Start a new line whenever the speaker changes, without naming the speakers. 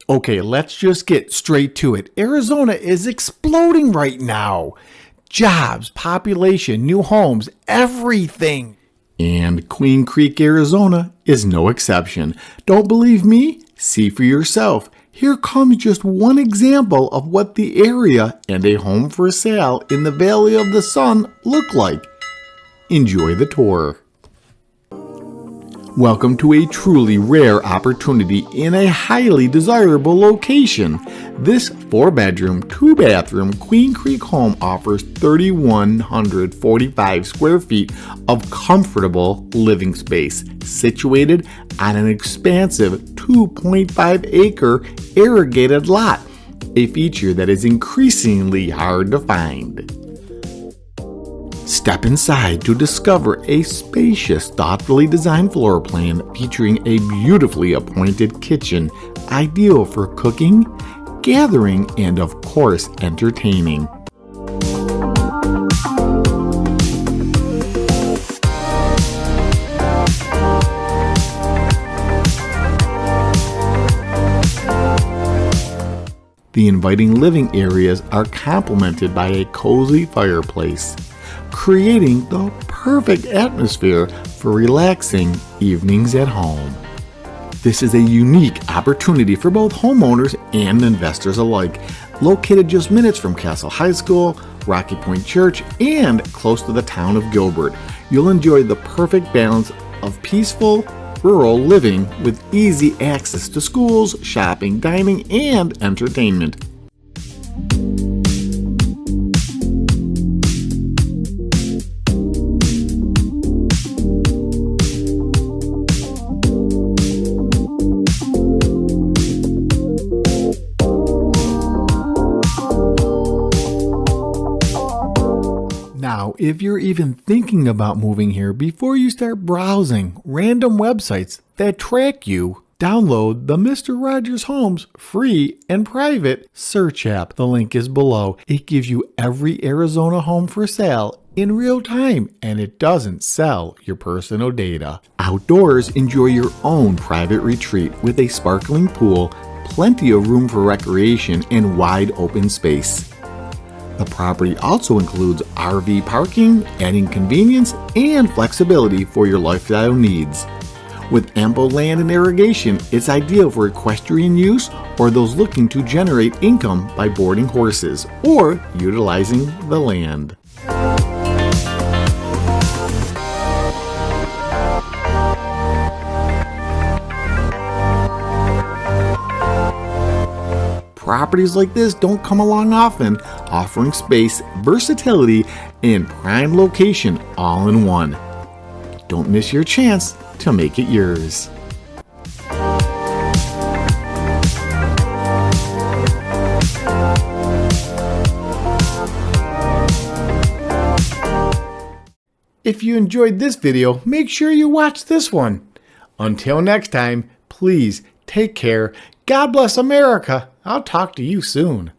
Okay, let's just get straight to it. Arizona is exploding right now. Jobs, population, new homes, everything. And Queen Creek, Arizona is no exception. Don't believe me? See for yourself. Here comes just one example of what the area and a home for sale in the Valley of the Sun look like. Enjoy the tour. Welcome to a truly rare opportunity in a highly desirable location. This 4-bedroom, 2-bathroom Queen Creek home offers 3,145 square feet of comfortable living space, situated on an expansive 2.5-acre irrigated lot, a feature that is increasingly hard to find. Step inside to discover a spacious, thoughtfully designed floor plan featuring a beautifully appointed kitchen, ideal for cooking, gathering, and of course, entertaining. The inviting living areas are complemented by a cozy fireplace, creating the perfect atmosphere for relaxing evenings at home. This is a unique opportunity for both homeowners and investors alike. Located just minutes from Casteel High School, Rocky Point Church, and close to the town of Gilbert, you'll enjoy the perfect balance of peaceful, rural living with easy access to schools, shopping, dining, and entertainment. Now, if you're even thinking about moving here, before you start browsing random websites that track you, download the Mr. Rogers Homes free and private search app. The link is below. It gives you every Arizona home for sale in real time, and it doesn't sell your personal data. Outdoors, enjoy your own private retreat with a sparkling pool, plenty of room for recreation, and wide open space. The property also includes RV parking, adding convenience and flexibility for your lifestyle needs. With ample land and irrigation, it's ideal for equestrian use or those looking to generate income by boarding horses or utilizing the land. Properties like this don't come along often, offering space, versatility, and prime location all in one. Don't miss your chance to make it yours. If you enjoyed this video, make sure you watch this one. Until next time, please take care. God bless America. I'll talk to you soon.